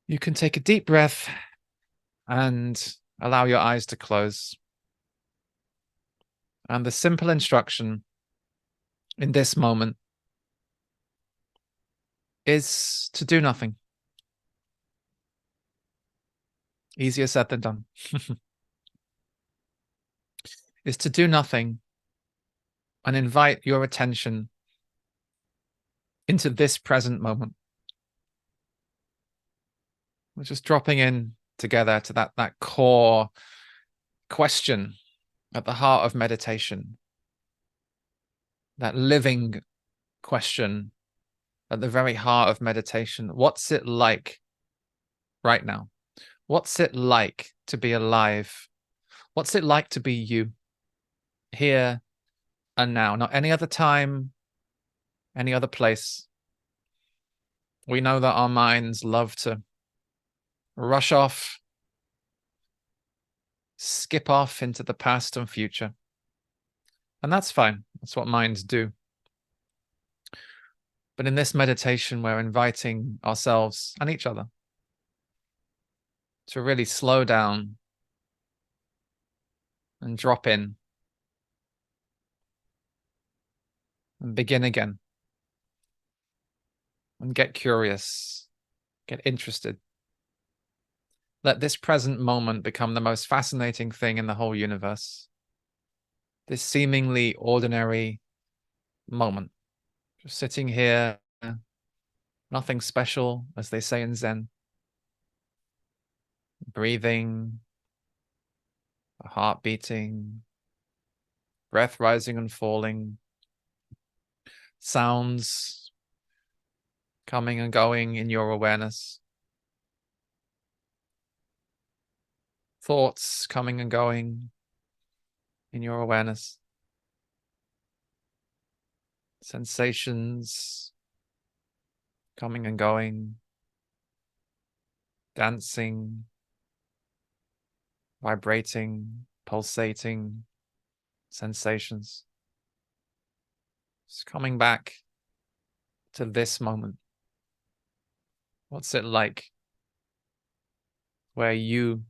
You can take a deep breath and allow your eyes to close. And the simple instruction in this moment is to do nothing. Easier said than done. Is to do nothing and invite your attention into this present moment. We're just dropping in together to that core question at the heart of meditation, that living question at the very heart of meditation. What's it like right now? What's it like to be alive? What's it like to be you here and now? Not any other time, any other place. We know that our minds love to rush off, skip off into the past and future. And that's fine. That's what minds do. But in this meditation, we're inviting ourselves and each other to really slow down and drop in and begin again and get curious, get interested. Let this present moment become the most fascinating thing in the whole universe. This seemingly ordinary moment. Just sitting here, nothing special, as they say in Zen. Breathing, a heart beating, breath rising and falling, sounds coming and going in your awareness, thoughts coming and going in your awareness, sensations coming and going, dancing, vibrating, pulsating sensations. Just coming back to this moment. What's it like where you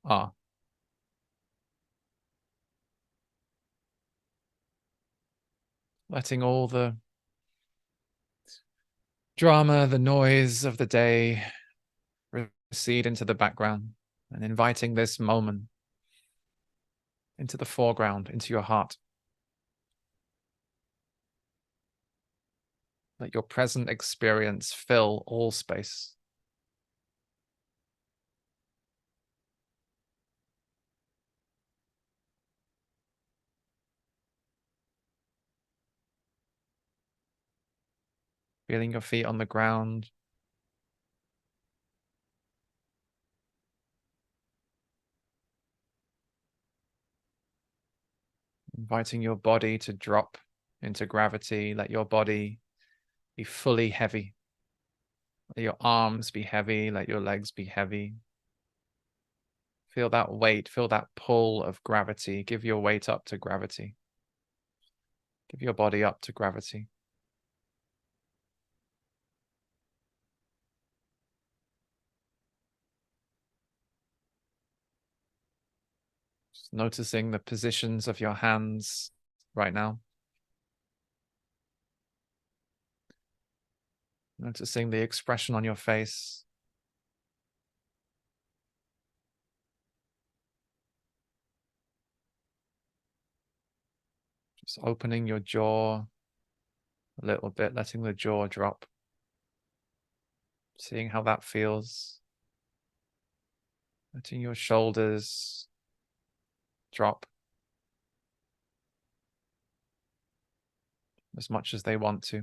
are? Letting all the drama, the noise of the day recede into the background and inviting this moment into the foreground, into your heart. Let your present experience fill all space. Feeling your feet on the ground. Inviting your body to drop into gravity. Let your body be fully heavy. Let your arms be heavy. Let your legs be heavy. Feel that weight. Feel that pull of gravity. Give your weight up to gravity. Give your body up to gravity. Just noticing the positions of your hands right now. Noticing the expression on your face. Just opening your jaw a little bit, letting the jaw drop. Seeing how that feels. Letting your shoulders drop as much as they want to.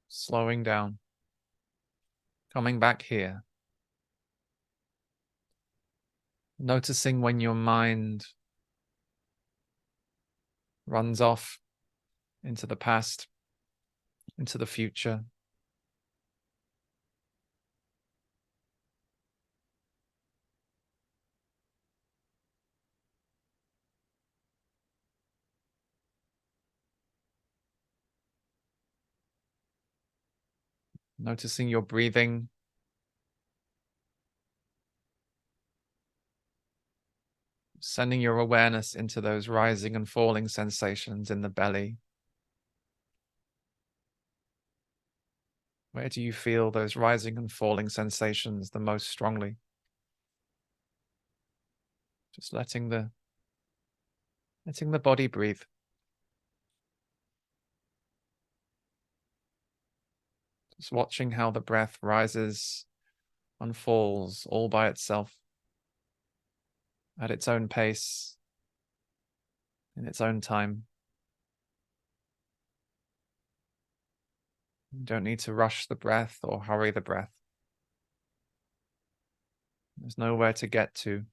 Slowing down. Coming back here. Noticing when your mind runs off into the past, into the future. Noticing your breathing. Sending your awareness into those rising and falling sensations in the belly. Where do you feel those rising and falling sensations the most strongly? Just letting the body breathe. Just watching how the breath rises and falls all by itself, at its own pace, in its own time. You don't need to rush the breath or hurry the breath. There's nowhere to get to.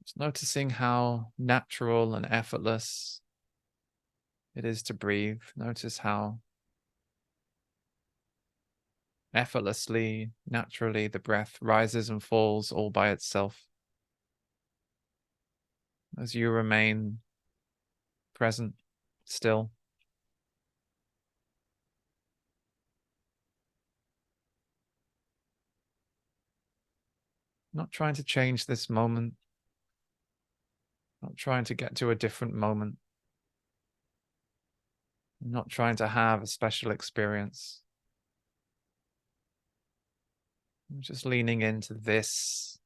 Just noticing how natural and effortless it is to breathe. Notice how effortlessly, naturally, the breath rises and falls all by itself as you remain present, still. Not trying to change this moment, not trying to get to a different moment, not trying to have a special experience. I'm just leaning into this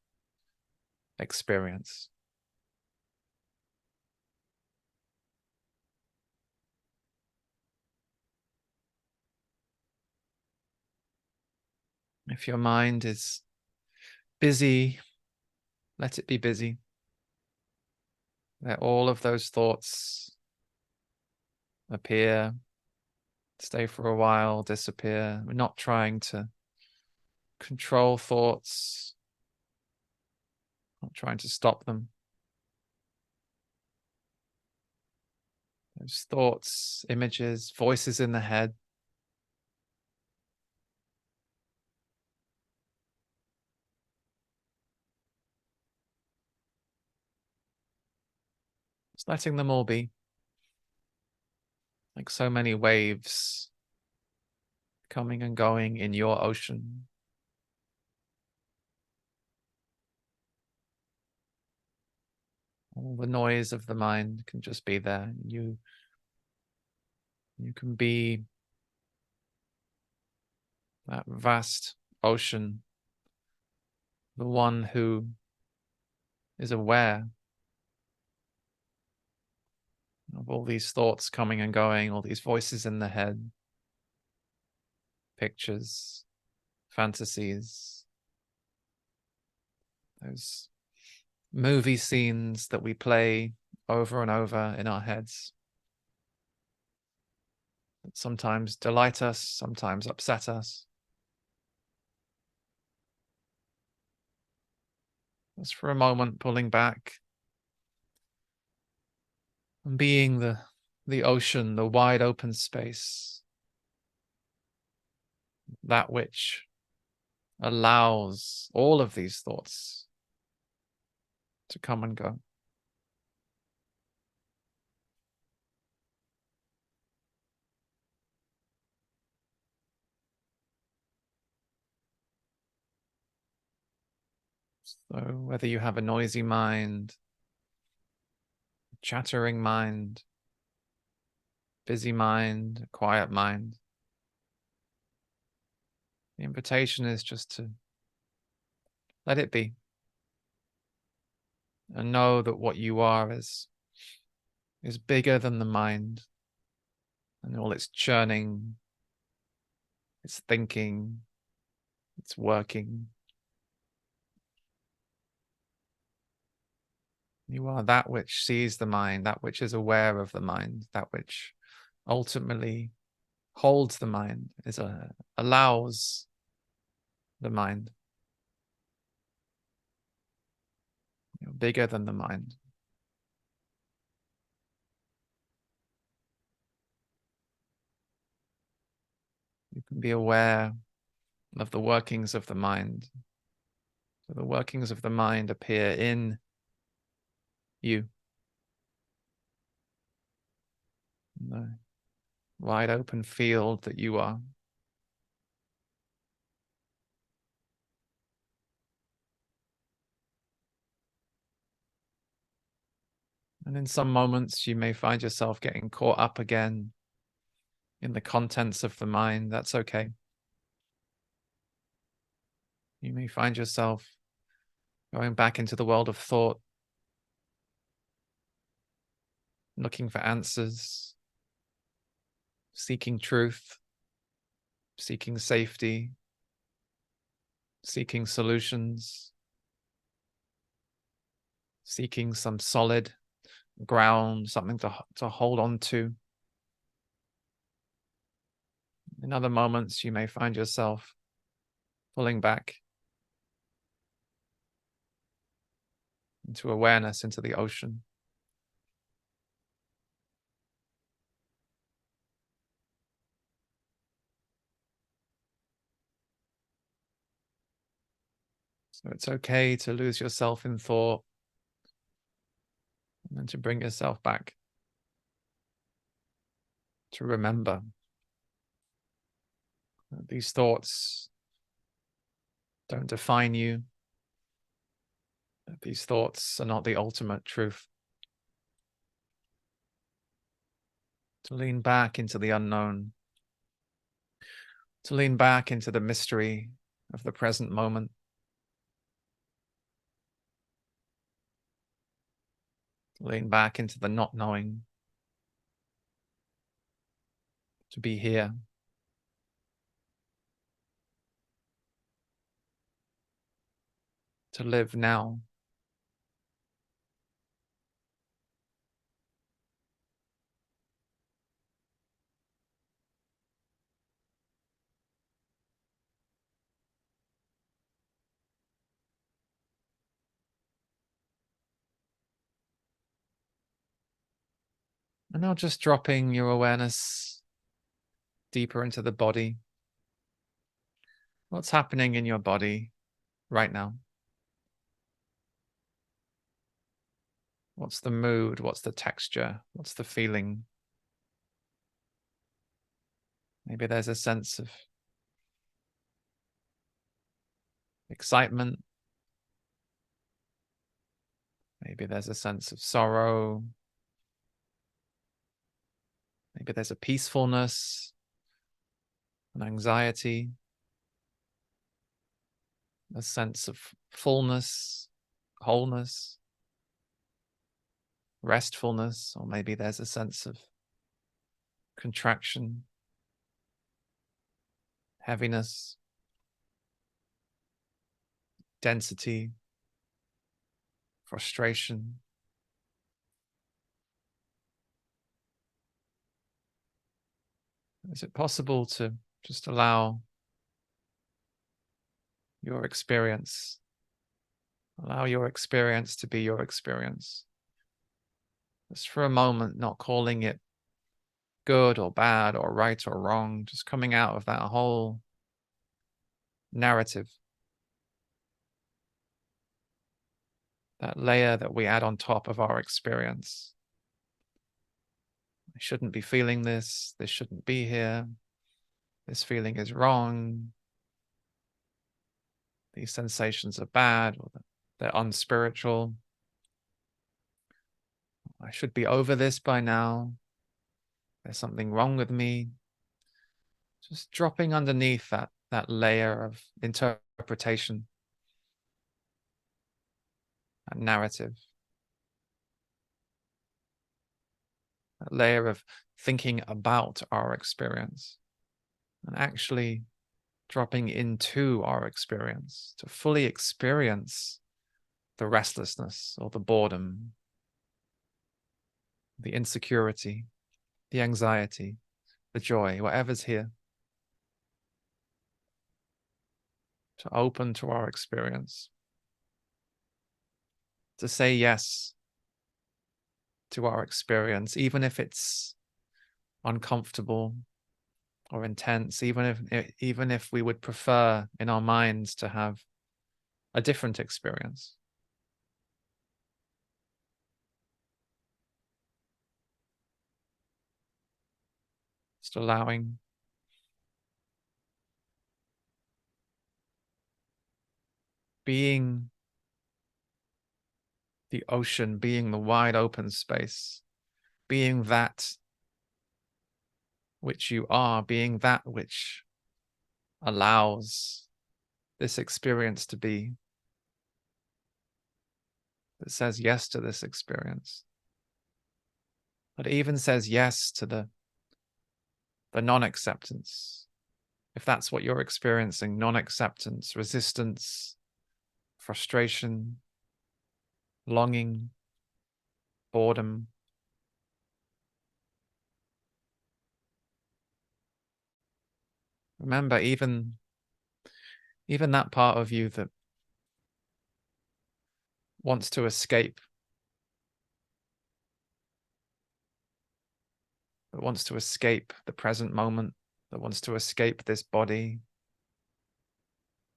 experience. If your mind is busy, let it be busy. Let all of those thoughts appear, stay for a while, disappear. We're not trying to control thoughts, not trying to stop them. Those thoughts, images, voices in the head. Just letting them all be. Like so many waves coming and going in your ocean. All the noise of the mind can just be there. You can be that vast ocean, the one who is aware of all these thoughts coming and going, all these voices in the head, pictures, fantasies, those movie scenes that we play over and over in our heads that sometimes delight us, sometimes upset us. Just for a moment, pulling back and being the ocean, the wide open space, that which allows all of these thoughts to come and go. So whether you have a noisy mind, chattering mind, busy mind, quiet mind, the invitation is just to let it be and know that what you are is bigger than the mind and all its churning, its thinking, its working. You are that which sees the mind, that which is aware of the mind, that which ultimately holds the mind, allows the mind. You're bigger than the mind. You can be aware of the workings of the mind. So the workings of the mind appear in you, in the wide open field that you are. And in some moments, you may find yourself getting caught up again in the contents of the mind. That's okay. You may find yourself going back into the world of thought, looking for answers, seeking truth, seeking safety, seeking solutions, seeking some solid ground, something to hold on to. In other moments, you may find yourself pulling back into awareness, into the ocean. So it's okay to lose yourself in thought and then to bring yourself back, to remember that these thoughts don't define you, that these thoughts are not the ultimate truth. To lean back into the unknown, to lean back into the mystery of the present moment. To lean back into the not knowing, to be here. To live now. And now just dropping your awareness deeper into the body. What's happening in your body right now? What's the mood? What's the texture? What's the feeling? Maybe there's a sense of excitement. Maybe there's a sense of sorrow. Maybe there's a peacefulness, an anxiety, a sense of fullness, wholeness, restfulness, or maybe there's a sense of contraction, heaviness, density, frustration. Is it possible to just allow your experience, allow your experience to be your experience? Just for a moment, not calling it good or bad or right or wrong, just coming out of that whole narrative, that layer that we add on top of our experience. I shouldn't be feeling this. This shouldn't be here. This feeling is wrong. These sensations are bad, or they're unspiritual. I should be over this by now. There's something wrong with me. Just dropping underneath that layer of interpretation, that narrative, that layer of thinking about our experience, and actually dropping into our experience to fully experience the restlessness or the boredom, the insecurity, the anxiety, the joy, whatever's here. To open to our experience, to say yes to our experience, even if it's uncomfortable, or intense, even if we would prefer in our minds to have a different experience. Just allowing being the ocean, being the wide open space, being that which you are, being that which allows this experience to be, that says yes to this experience, that even says yes to the non-acceptance. If that's what you're experiencing, non-acceptance, resistance, frustration, longing, boredom, remember, even that part of you that wants to escape, the present moment, that wants to escape this body,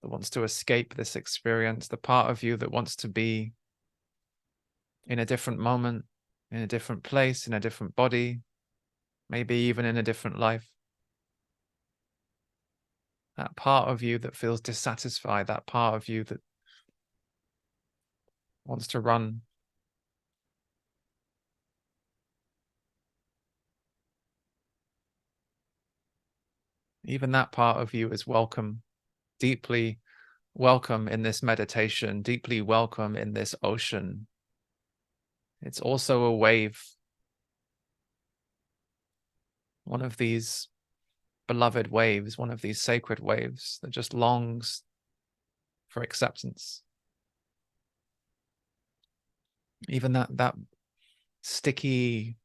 that wants to escape this experience, the part of you that wants to be in a different moment, in a different place, in a different body, maybe even in a different life. That part of you that feels dissatisfied, that part of you that wants to run. Even that part of you is welcome, deeply welcome in this meditation, deeply welcome in this ocean. It's also a wave, one of these beloved waves, one of these sacred waves that just longs for acceptance. Even that sticky,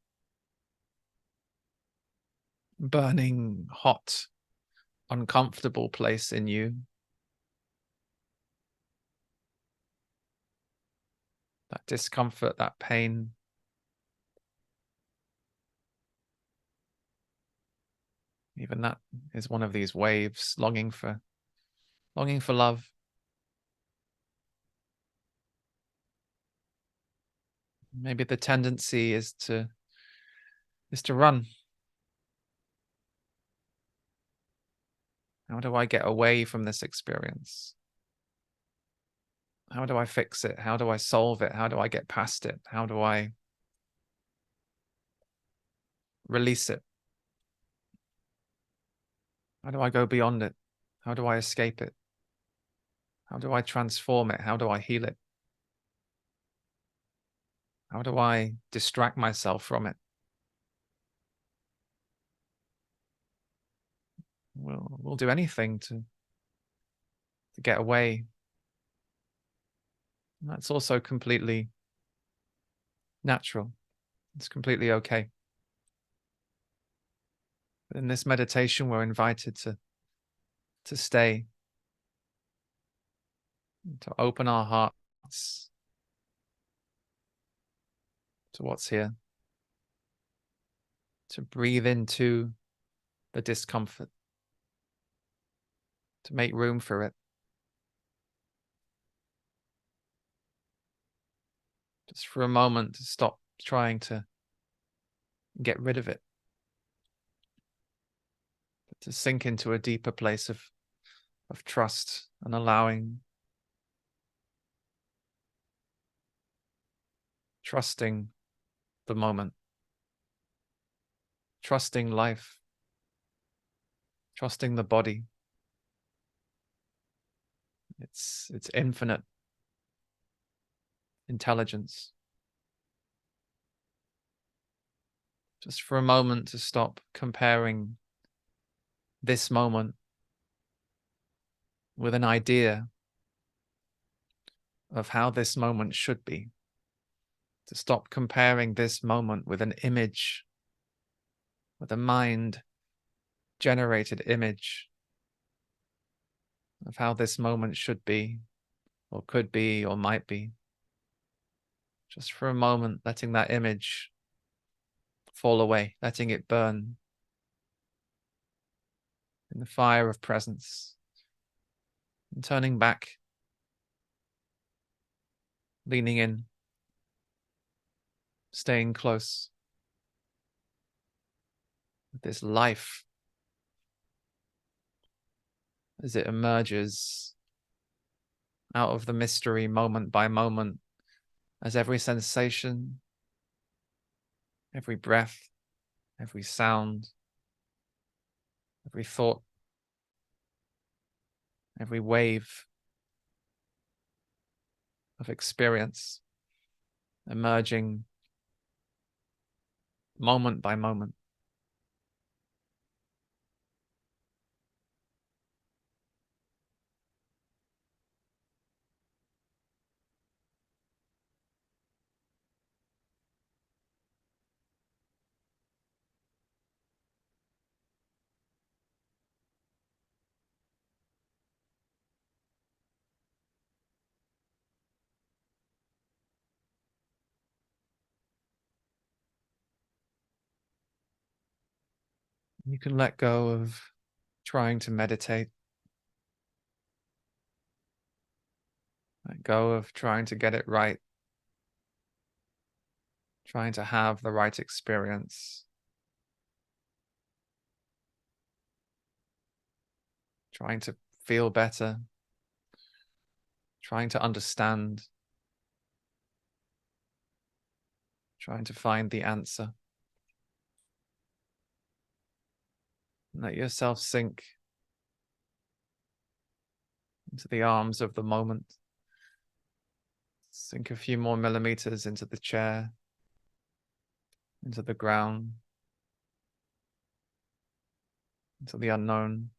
burning, hot, uncomfortable place in you, that discomfort, that pain, even that is one of these waves longing for love. Maybe the tendency is to run. How do I get away from this experience? How do I fix it? How do I solve it? How do I get past it? How do I release it? How do I go beyond it? How do I escape it? How do I transform it? How do I heal it? How do I distract myself from it? We'll do anything to get away. And that's also completely natural. It's completely okay. But in this meditation, we're invited to stay, to open our hearts to what's here, to breathe into the discomfort, to make room for it. Just for a moment to stop trying to get rid of it, but to sink into a deeper place of trust and allowing, trusting the moment, trusting life, trusting the body. It's infinite intelligence. Just for a moment to stop comparing this moment with an idea of how this moment should be. To stop comparing this moment with an image, with a mind-generated image of how this moment should be, or could be, or might be. Just for a moment, letting that image fall away, letting it burn. in the fire of presence, and turning back, leaning in, staying close with this life as it emerges out of the mystery moment by moment, as every sensation, every breath, every sound, every thought, every wave of experience emerging moment by moment. You can let go of trying to meditate, let go of trying to get it right, trying to have the right experience, trying to feel better, trying to understand, trying to find the answer. Let yourself sink into the arms of the moment. Sink a few more millimeters into the chair, into the ground, into the unknown.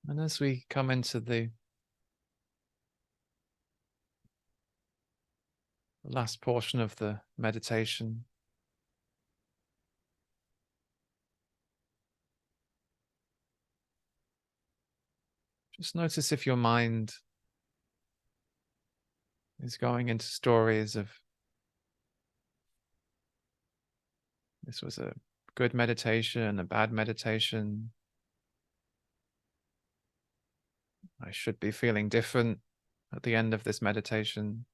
And as we come into the last portion of the meditation, just notice if your mind is going into stories of this was a good meditation, a bad meditation. I should be feeling different at the end of this meditation.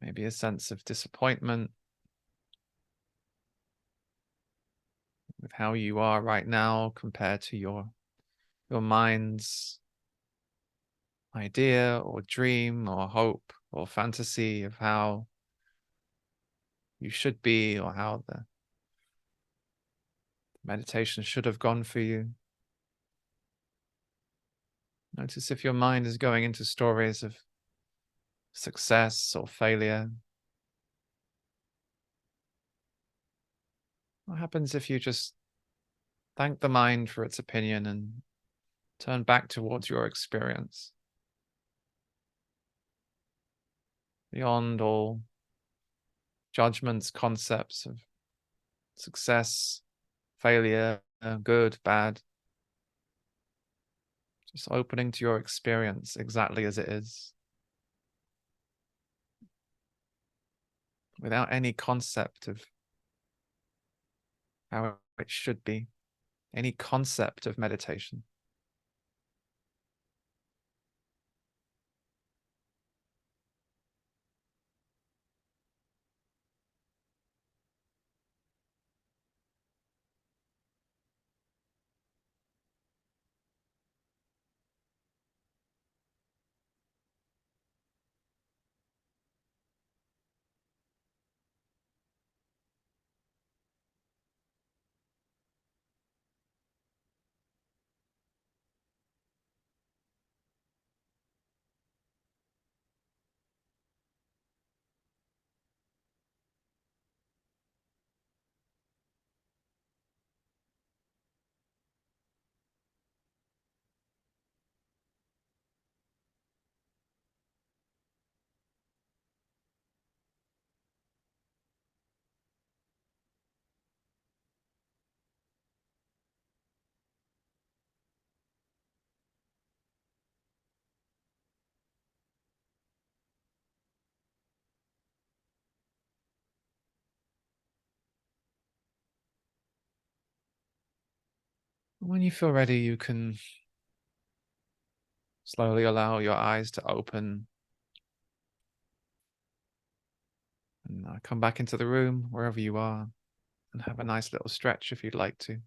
Maybe a sense of disappointment with how you are right now compared to your mind's idea or dream or hope or fantasy of how you should be or how the meditation should have gone for you. Notice if your mind is going into stories of success or failure. What happens if you just thank the mind for its opinion and turn back towards your experience? Beyond all judgments, concepts of success, failure, good, bad. Just opening to your experience exactly as it is, without any concept of how it should be, any concept of meditation. When you feel ready, you can slowly allow your eyes to open and come back into the room, wherever you are, and have a nice little stretch if you'd like to.